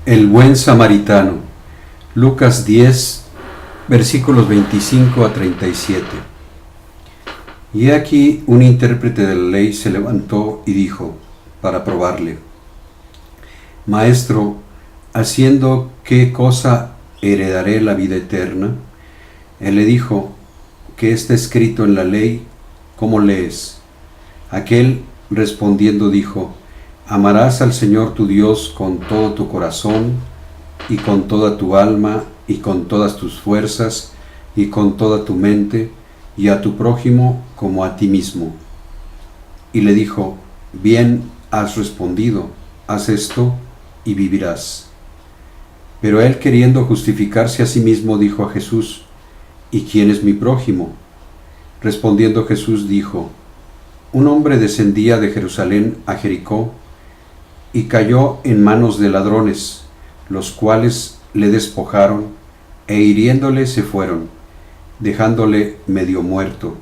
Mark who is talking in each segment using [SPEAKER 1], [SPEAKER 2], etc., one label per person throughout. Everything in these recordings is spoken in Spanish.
[SPEAKER 1] El buen samaritano. Lucas 10, versículos 25 a 37. Y he aquí un intérprete de la ley se levantó y dijo, para probarle: Maestro, ¿haciendo qué cosa heredaré la vida eterna? Él le dijo: ¿qué está escrito en la ley? ¿Cómo lees? Aquel respondiendo dijo: Amarás al Señor tu Dios con todo tu corazón, y con toda tu alma, y con todas tus fuerzas, y con toda tu mente, y a tu prójimo como a ti mismo. Y le dijo: Bien has respondido, haz esto y vivirás. Pero él, queriendo justificarse a sí mismo, dijo a Jesús: ¿y quién es mi prójimo? Respondiendo Jesús dijo: Un hombre descendía de Jerusalén a Jericó, y cayó en manos de ladrones, los cuales le despojaron, e hiriéndole se fueron, dejándole medio muerto.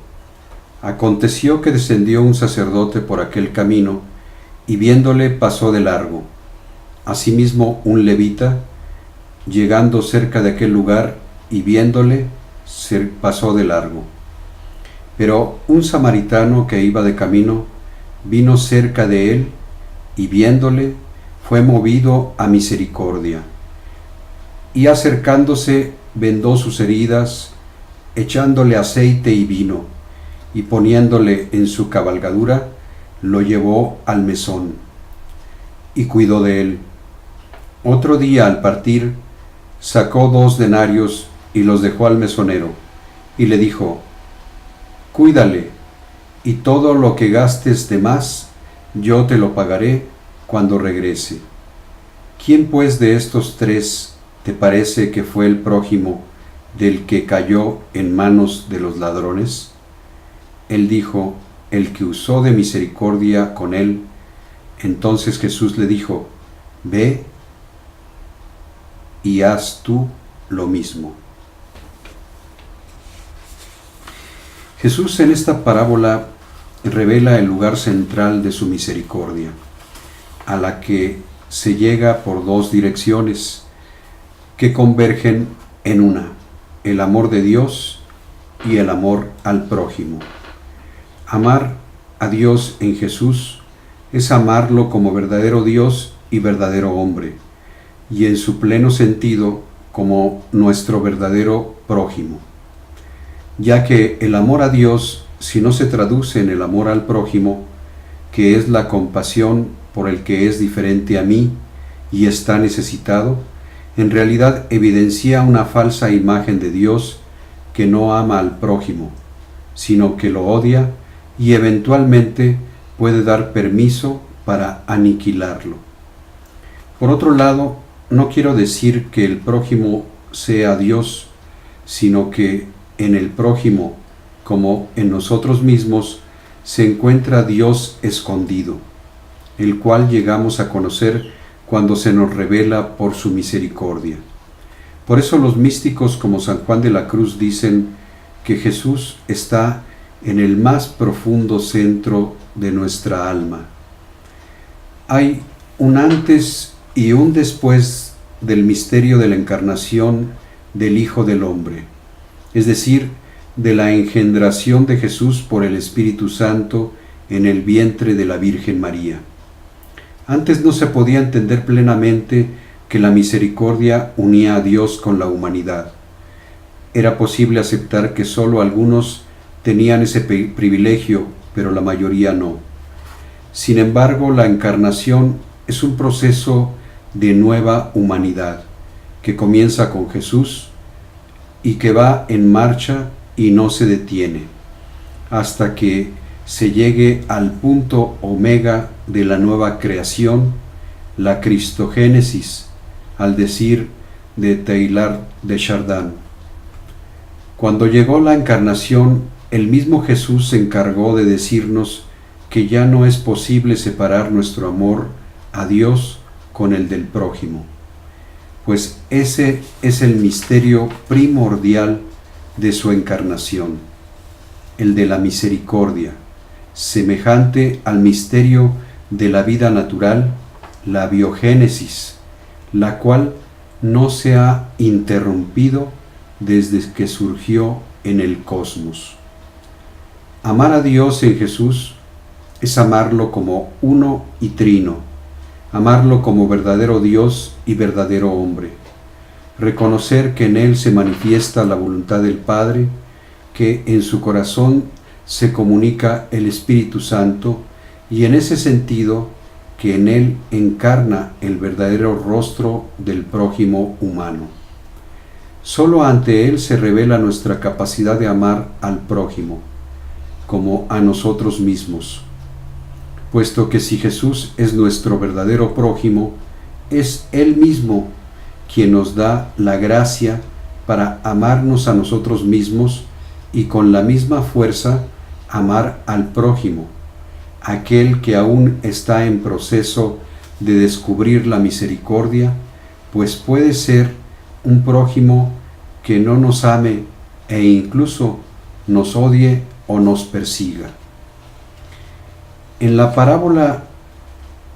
[SPEAKER 1] Aconteció que descendió un sacerdote por aquel camino, y viéndole pasó de largo. Asimismo un levita, llegando cerca de aquel lugar, y viéndole, pasó de largo. Pero un samaritano que iba de camino, vino cerca de él, y viéndole, fue movido a misericordia. Y acercándose, vendó sus heridas, echándole aceite y vino, y poniéndole en su cabalgadura, lo llevó al mesón, y cuidó de él. Otro día, al partir, sacó 2 denarios y los dejó al mesonero, y le dijo: Cuídale, y todo lo que gastes de más, yo te lo pagaré cuando regrese. ¿Quién pues de estos 3 te parece que fue el prójimo del que cayó en manos de los ladrones? Él dijo: el que usó de misericordia con él. Entonces Jesús le dijo: Ve y haz tú lo mismo. Jesús en esta parábola revela el lugar central de su misericordia, a la que se llega por 2 direcciones que convergen en una: el amor de Dios y el amor al prójimo. Amar a Dios en Jesús es amarlo como verdadero Dios y verdadero hombre, y en su pleno sentido como nuestro verdadero prójimo, ya que el amor a Dios, si no se traduce en el amor al prójimo, que es la compasión por el que es diferente a mí y está necesitado, en realidad evidencia una falsa imagen de Dios que no ama al prójimo, sino que lo odia y eventualmente puede dar permiso para aniquilarlo. Por otro lado, no quiero decir que el prójimo sea Dios, sino que en el prójimo, como en nosotros mismos, se encuentra Dios escondido, el cual llegamos a conocer cuando se nos revela por su misericordia. Por eso los místicos como San Juan de la Cruz dicen que Jesús está en el más profundo centro de nuestra alma. Hay un antes y un después del misterio de la encarnación del Hijo del Hombre, es decir, de la engendración de Jesús por el Espíritu Santo en el vientre de la Virgen María. Antes no se podía entender plenamente que la misericordia unía a Dios con la humanidad. Era posible aceptar que solo algunos tenían ese privilegio, pero la mayoría no. Sin embargo, la encarnación es un proceso de nueva humanidad que comienza con Jesús y que va en marcha y no se detiene, hasta que se llegue al punto omega de la nueva creación, la cristogénesis, al decir de Teilhard de Chardin. Cuando llegó la encarnación, el mismo Jesús se encargó de decirnos que ya no es posible separar nuestro amor a Dios con el del prójimo, pues ese es el misterio primordial de su encarnación, el de la misericordia, semejante al misterio de la vida natural, la biogénesis, la cual no se ha interrumpido desde que surgió en el cosmos. Amar a Dios en Jesús es amarlo como uno y trino, amarlo como verdadero Dios y verdadero hombre, reconocer que en Él se manifiesta la voluntad del Padre, que en su corazón se comunica el Espíritu Santo y en ese sentido que en Él encarna el verdadero rostro del prójimo humano. Solo ante Él se revela nuestra capacidad de amar al prójimo como a nosotros mismos, puesto que si Jesús es nuestro verdadero prójimo, es Él mismo quien nos da la gracia para amarnos a nosotros mismos y con la misma fuerza amar al prójimo, aquel que aún está en proceso de descubrir la misericordia, pues puede ser un prójimo que no nos ame e incluso nos odie o nos persiga. En la parábola,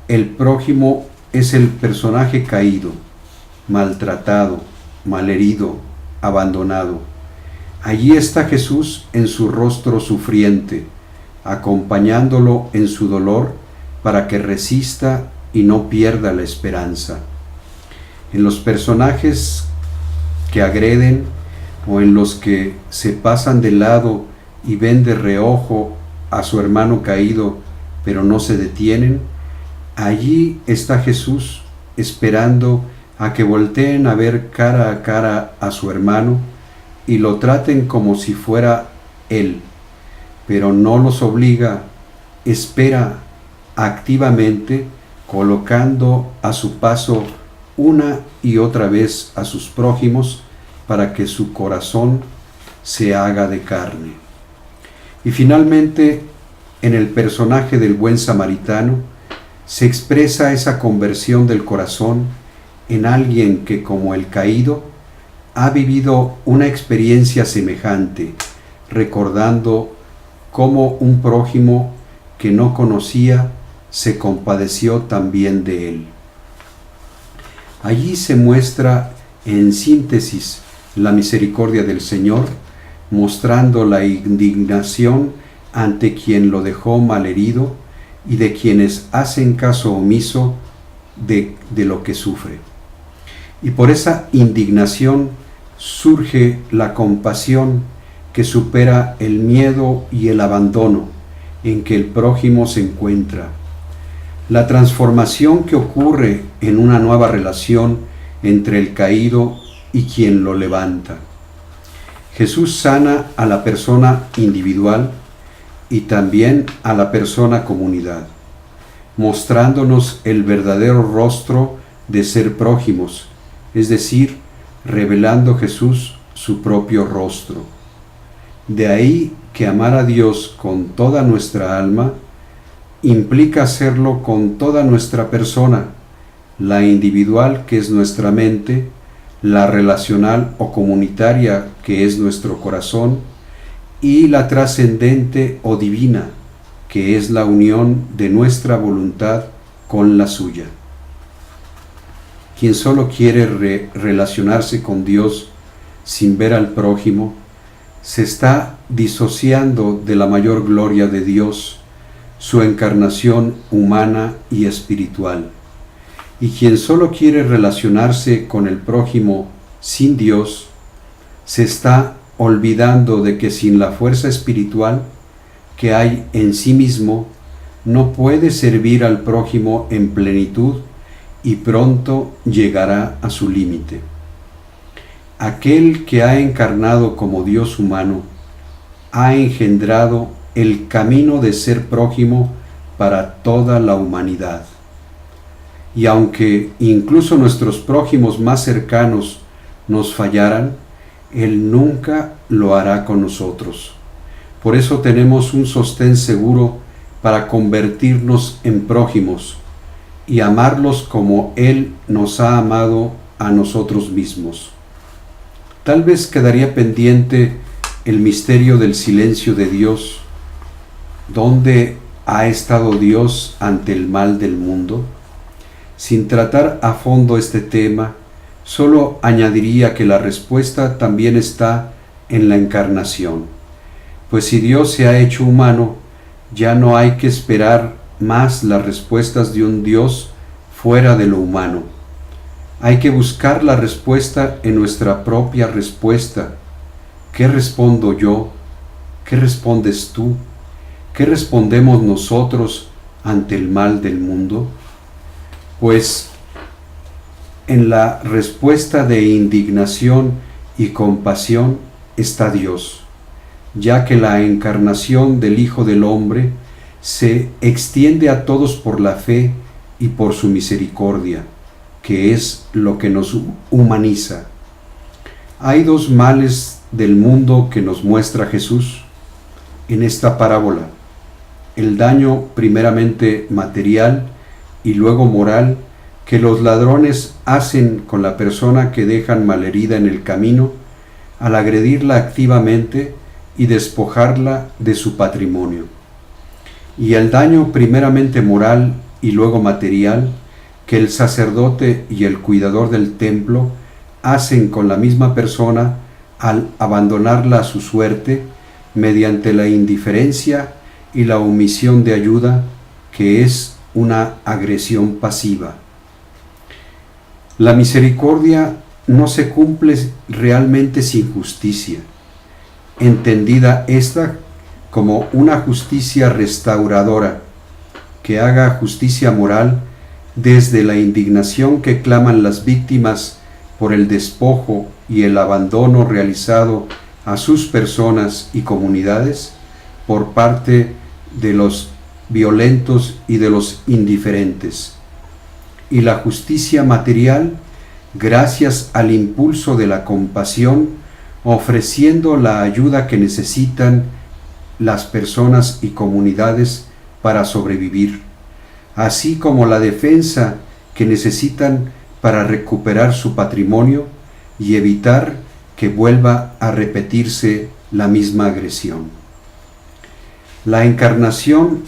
[SPEAKER 1] el prójimo es el personaje caído, maltratado, malherido, abandonado. Allí está Jesús en su rostro sufriente, acompañándolo en su dolor para que resista y no pierda la esperanza. En los personajes que agreden o en los que se pasan de lado y ven de reojo a su hermano caído, pero no se detienen, allí está Jesús esperando a que volteen a ver cara a cara a su hermano y lo traten como si fuera Él, pero no los obliga, espera activamente, colocando a su paso una y otra vez a sus prójimos para que su corazón se haga de carne. Y finalmente, en el personaje del buen samaritano, se expresa esa conversión del corazón en alguien que, como el caído, ha vivido una experiencia semejante, recordando cómo un prójimo que no conocía se compadeció también de él. Allí se muestra en síntesis la misericordia del Señor, mostrando la indignación ante quien lo dejó malherido y de quienes hacen caso omiso de lo que sufre. Y por esa indignación surge la compasión que supera el miedo y el abandono en que el prójimo se encuentra. La transformación que ocurre en una nueva relación entre el caído y quien lo levanta. Jesús sana a la persona individual y también a la persona comunidad, mostrándonos el verdadero rostro de ser prójimos, es decir, revelando Jesús su propio rostro. De ahí que amar a Dios con toda nuestra alma implica hacerlo con toda nuestra persona, la individual que es nuestra mente, la relacional o comunitaria que es nuestro corazón y la trascendente o divina que es la unión de nuestra voluntad con la suya. Quien solo quiere relacionarse con Dios sin ver al prójimo, se está disociando de la mayor gloria de Dios, su encarnación humana y espiritual. Y quien solo quiere relacionarse con el prójimo sin Dios, se está olvidando de que sin la fuerza espiritual que hay en sí mismo, no puede servir al prójimo en plenitud y pronto llegará a su límite. Aquel que ha encarnado como Dios humano, ha engendrado el camino de ser prójimo para toda la humanidad. Y aunque incluso nuestros prójimos más cercanos nos fallaran, Él nunca lo hará con nosotros. Por eso tenemos un sostén seguro para convertirnos en prójimos y amarlos como Él nos ha amado a nosotros mismos. Tal vez quedaría pendiente el misterio del silencio de Dios. ¿Dónde ha estado Dios ante el mal del mundo? Sin tratar a fondo este tema, solo añadiría que la respuesta también está en la encarnación, pues si Dios se ha hecho humano, ya no hay que esperar más las respuestas de un Dios fuera de lo humano. Hay que buscar la respuesta en nuestra propia respuesta. ¿Qué respondo yo? ¿Qué respondes tú? ¿Qué respondemos nosotros ante el mal del mundo? Pues en la respuesta de indignación y compasión está Dios, ya que la encarnación del Hijo del Hombre se extiende a todos por la fe y por su misericordia, que es lo que nos humaniza. Hay dos males del mundo que nos muestra Jesús en esta parábola: el daño primeramente material y luego moral que los ladrones hacen con la persona que dejan malherida en el camino al agredirla activamente y despojarla de su patrimonio, y el daño primeramente moral y luego material que el sacerdote y el cuidador del templo hacen con la misma persona al abandonarla a su suerte mediante la indiferencia y la omisión de ayuda, que es una agresión pasiva. La misericordia no se cumple realmente sin justicia, entendida esta como una justicia restauradora, que haga justicia moral desde la indignación que claman las víctimas por el despojo y el abandono realizado a sus personas y comunidades por parte de los violentos y de los indiferentes, y la justicia material gracias al impulso de la compasión, ofreciendo la ayuda que necesitan las personas y comunidades para sobrevivir, así como la defensa que necesitan para recuperar su patrimonio y evitar que vuelva a repetirse la misma agresión. La encarnación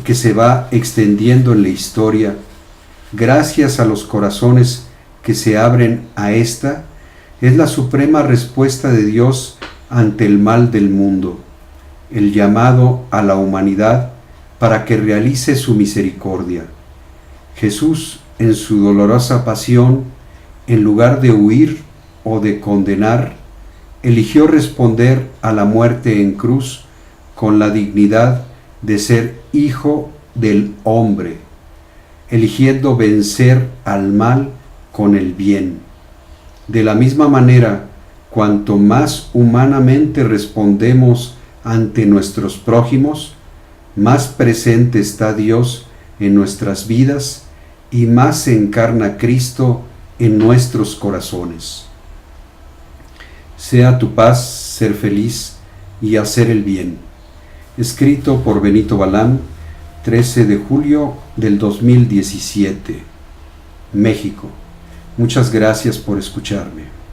[SPEAKER 1] que se va extendiendo en la historia, gracias a los corazones que se abren a esta, es la suprema respuesta de Dios ante el mal del mundo, el llamado a la humanidad para que realice su misericordia. Jesús, en su dolorosa pasión, en lugar de huir o de condenar, eligió responder a la muerte en cruz con la dignidad de ser hijo del hombre, eligiendo vencer al mal con el bien. De la misma manera, cuanto más humanamente respondemos ante nuestros prójimos, más presente está Dios en nuestras vidas y más se encarna Cristo en nuestros corazones. Sea tu paz ser feliz y hacer el bien. Escrito por Benito Balán, 13 de julio del 2017, México. Muchas gracias por escucharme.